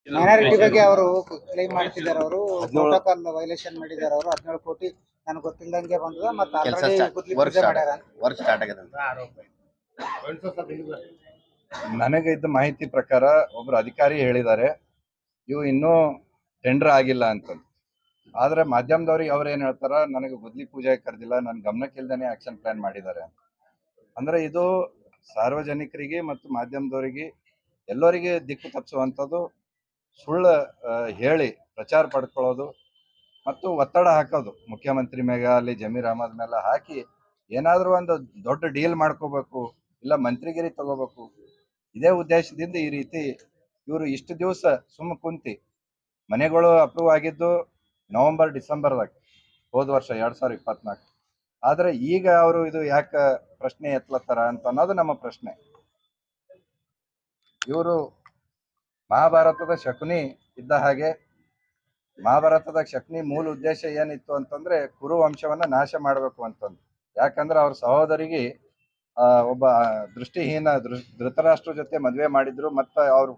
Minority ಬಗ್ಗೆ ಅವರು claim ಮಾಡ್ತಿದ್ದಾರೆ. ಅವರು ಪ್ರೋಟೋಕಾಲ್ ವೈಲೇಷನ್ ಮಾಡಿದ್ದಾರೆ. ಅವರು 17 ಕೋಟಿ ನನಗೆ ಗೊತ್ತಿಲ್ಲದಂಗೆ ಬಂದದ ಮತ್ತೆ ಆಲ್ರೆಡಿ ಗುದ್ಲಿ ಪೂಜೆ ಮಾಡ್ಯಾರ. ವರ್ಕ್ ಸ್ಟಾರ್ಟ್ ಆಗಿದೆ ಅಂತ ನನಗೆ ಇದ್ದ ಮಾಹಿತಿ ಪ್ರಕಾರ ಒಬ್ರು ಅಧಿಕಾರಿ ಹೇಳಿದ್ದಾರೆ ಇವು ಇನ್ನೂ ಟೆಂಡರ್ ಆಗಿಲ್ಲ ಅಂತ. ಆದ್ರೆ ಮಾಧ್ಯಮದವ್ರಿಗೆ ಅವ್ರು ಏನ್ ಹೇಳ್ತಾರ, ನನಗೆ ಗುದ್ಲಿ ಪೂಜೆ ಕರೆದಿಲ್ಲ, ನನ್ನ ಗಮನಕ್ಕೆ ಇಲ್ದೇನೆ ಆಕ್ಷನ್ ಪ್ಲಾನ್ ಮಾಡಿದ್ದಾರೆ ಅಂತ. ಅಂದ್ರೆ ಇದು ಸಾರ್ವಜನಿಕರಿಗೆ ಮತ್ತು ಮಾಧ್ಯಮದವರಿಗೆ ಎಲ್ಲರಿಗೆ ದಿಕ್ಕು ತಪ್ಪಿಸುವಂಥದ್ದು, ಸುಳ್ಳು ಹೇಳಿ ಪ್ರಚಾರ ಪಡ್ಕೊಳ್ಳೋದು ಮತ್ತು ಒತ್ತಡ ಹಾಕೋದು ಮುಖ್ಯಮಂತ್ರಿ ಮೇಲೆ ಅಲ್ಲಿ ಜಮೀರ್ ಅಹಮದ್ ಮೇಲೆ ಹಾಕಿ ಏನಾದರೂ ಒಂದು ದೊಡ್ಡ ಡೀಲ್ ಮಾಡ್ಕೋಬೇಕು, ಇಲ್ಲ ಮಂತ್ರಿಗಿರಿ ತಗೋಬೇಕು, ಇದೇ ಉದ್ದೇಶದಿಂದ ಈ ರೀತಿ ಇವರು ಇಷ್ಟು ದಿವಸ ಸುಮ್ಮ ಕುಂತಿ. ಮನೆಗಳು ಅಪ್ರೂವ್ ಆಗಿದ್ದು ನವೆಂಬರ್ ಡಿಸೆಂಬರ್ದಾಗ ಹೋದ ವರ್ಷ 2024. ಆದ್ರೆ ಈಗ ಅವರು ಇದು ಯಾಕೆ ಪ್ರಶ್ನೆ ಎತ್ತಲತ್ತಾರ ಅಂತ ಅನ್ನೋದು ನಮ್ಮ ಪ್ರಶ್ನೆ. ಇವರು ಮಹಾಭಾರತದ ಶಕುನಿ ಇದ್ದ ಹಾಗೆ, ಮಹಾಭಾರತದ ಶಕುನಿ ಮೂಲ ಉದ್ದೇಶ ಏನಿತ್ತು ಅಂತಂದ್ರೆ ಕುರು ವಂಶವನ್ನ ನಾಶ ಮಾಡಬೇಕು ಅಂತಂದು. ಯಾಕಂದ್ರೆ ಅವ್ರ ಸಹೋದರಿಗೆ ಒಬ್ಬ ದೃಷ್ಟಿಹೀನ ಧೃತರಾಷ್ಟ್ರ ಜೊತೆ ಮದುವೆ ಮಾಡಿದ್ರು, ಮತ್ತು ಅವ್ರ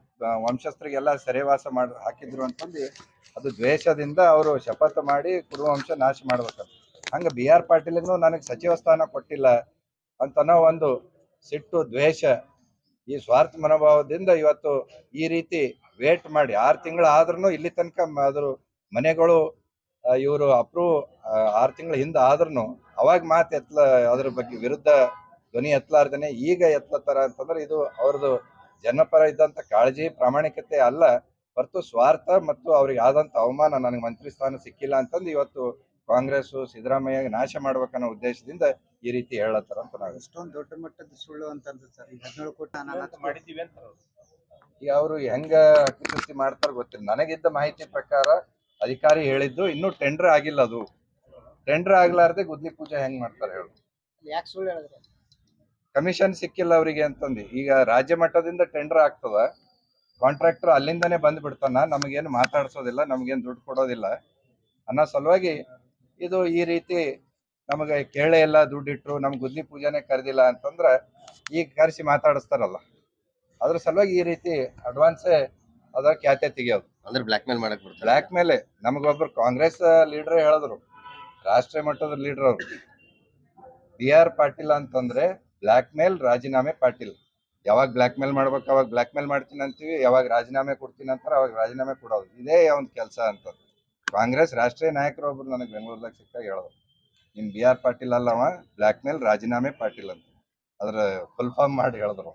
ವಂಶಸ್ಥರಿಗೆಲ್ಲ ಸೆರೆವಾಸ ಹಾಕಿದ್ರು ಅಂತಂದು ಅದು ದ್ವೇಷದಿಂದ ಅವರು ಶಪಥ ಮಾಡಿ ಕುರುವಂಶ ನಾಶ ಮಾಡ್ಬೇಕಂತ. ಹಂಗ BR ಪಾಟೀಲ್ಗೂ ನನಗೆ ಸಚಿವ ಸ್ಥಾನ ಕೊಟ್ಟಿಲ್ಲ ಅಂತನೋ ಒಂದು ಸಿಟ್ಟು, ದ್ವೇಷ, ಈ ಸ್ವಾರ್ಥ ಮನೋಭಾವದಿಂದ ಇವತ್ತು ಈ ರೀತಿ ವೇಟ್ ಮಾಡಿ 6 ತಿಂಗಳು ಆದ್ರೂ ಇಲ್ಲಿ ತನಕ ಅದ್ರ ಮನೆಗಳು ಇವರು ಅಪ್ರೂವ್ 6 ತಿಂಗಳ ಹಿಂದೆ ಆದ್ರೂ ಅವಾಗ ಮಾತು ಅದ್ರ ಬಗ್ಗೆ ವಿರುದ್ಧ ಧ್ವನಿ ಎತ್ತಲಾರ್ದೇನೆ ಈಗ ಎತ್ತಲತ್ತಾರ ಅಂತಂದ್ರೆ ಇದು ಅವ್ರದ್ದು ಜನಪರ ಇದ್ದಂತ ಕಾಳಜಿ, ಪ್ರಾಮಾಣಿಕತೆ ಅಲ್ಲ, ಹೊರತು ಸ್ವಾರ್ಥ ಮತ್ತು ಅವ್ರಿಗೆ ಆದಂತ ಅವಮಾನ, ನನಗೆ ಮಂತ್ರಿ ಸ್ಥಾನ ಸಿಕ್ಕಿಲ್ಲ ಅಂತಂದು ಇವತ್ತು ಕಾಂಗ್ರೆಸ್ ಸಿದ್ದರಾಮಯ್ಯ ನಾಶ ಮಾಡ್ಬೇಕನ್ನೋ ಉದ್ದೇಶದಿಂದ ಈ ರೀತಿ ಹೇಳತ್ತಾರ ಅಂತ ನಾವು. ಇಷ್ಟೊಂದು ದೊಡ್ಡ ಮಟ್ಟದ ಸುಳ್ಳು ಅಂತ ಸರ್. ಈಗ 17 ಕೋಟಿ ಅನಾಹುತ ಮಾಡಿದೀವಿ ಅಂತ ಈಗ ಅವರು ಹೆಂಗ ಹಕ್ಕುಚ್ಯುತಿ ಮಾಡ್ತಾರ ಗೊತ್ತಿಲ್ಲ. ನನಗಿದ್ದ ಮಾಹಿತಿ ಪ್ರಕಾರ ಅಧಿಕಾರಿ ಹೇಳಿದ್ದು ಇನ್ನೂ ಟೆಂಡರ್ ಆಗಿಲ್ಲ. ಅದು ಟೆಂಡರ್ ಆಗ್ಲಾರ್ದೆ ಗುದ್ಲಿ ಪೂಜೆ ಹೆಂಗ್ ಮಾಡ್ತಾರೆ ಹೇಳು? ಯಾಕೆ ಸುಳ್ಳು ಹೇಳಿದ್ರೆ? ಕಮಿಷನ್ ಸಿಕ್ಕಿಲ್ಲ ಅವರಿಗೆ ಅಂತಂದು. ಈಗ ರಾಜ್ಯ ಮಟ್ಟದಿಂದ ಟೆಂಡರ್ ಆಗ್ತದ, ಕಾಂಟ್ರಾಕ್ಟರ್ ಅಲ್ಲಿಂದನೇ ಬಂದ್ ಬಿಡ್ತಾನ, ನಮಗೇನು ಮಾತಾಡ್ಸೋದಿಲ್ಲ, ನಮಗೇನು ದುಡ್ಡು ಕೊಡೋದಿಲ್ಲ ಅನ್ನೋ ಸಲುವಾಗಿ ಇದು ಈ ರೀತಿ ನಮಗೆ ಕೇಳೇ ಇಲ್ಲ, ದುಡ್ಡಿಟ್ರು, ನಮ್ಗೆ ಗುದ್ಲಿ ಪೂಜೆನೆ ಕರೆದಿಲ್ಲ ಅಂತಂದ್ರೆ ಈಗ ಕರೆಸಿ ಮಾತಾಡಿಸ್ತಾರಲ್ಲ, ಅದ್ರ ಸಲುವಾಗಿ ಈ ರೀತಿ ಅಡ್ವಾನ್ಸೇ ಅದ ಖ್ಯಾತೆ ತೆಗಿಯೋದು. ಅಂದ್ರೆ ಬ್ಲಾಕ್ ಮೇಲ್ ಮಾಡಕ್ ಬಿಡ್ತಾರೆ. ಬ್ಲಾಕ್ ಮೇಲೆ ನಮಗೊಬ್ರು ಕಾಂಗ್ರೆಸ್ ಲೀಡರ್ ಹೇಳಿದ್ರು, ರಾಷ್ಟ್ರೀಯ ಮಟ್ಟದ ಲೀಡರ್ ಅವರು, BR ಪಾಟೀಲ್ ಅಂತಂದ್ರೆ ಬ್ಲಾಕ್ ಮೇಲ್ ರಾಜೀನಾಮೆ ಪಾಟೀಲ್. ಯಾವಾಗ ಬ್ಲಾಕ್ ಮೇಲ್ ಮಾಡ್ಬೇಕು ಅವಾಗ ಬ್ಲಾಕ್ ಮೇಲ್ ಮಾಡ್ತೀನಿ ಅಂತೀವಿ, ಯಾವಾಗ ರಾಜೀನಾಮೆ ಕೊಡ್ತೀನಿ ಅಂತಾರೆ ಅವಾಗ ರಾಜೀನಾಮೆ ಕೊಡೋದು. ಇದೇ ಒಂದು ಕೆಲಸ ಅಂತ ಕಾಂಗ್ರೆಸ್ ರಾಷ್ಟ್ರೀಯ ನಾಯಕರು ಒಬ್ರು ನನಗೆ ಬೆಂಗಳೂರದಾಗ ಸಿಕ್ಕಾಗ ಹೇಳಿದ್ರು, ನಿಮ್ BR ಪಾಟೀಲ್ ಅಲ್ಲವ, ಬ್ಲಾಕ್ ಮೇಲ್ ರಾಜೀನಾಮೆ ಪಾಟೀಲ್ ಅಂತ. ಅದ್ರ ಫುಲ್ ಫಾರ್ಮ್ ಮಾಡಿ ಹೇಳಿದ್ರು.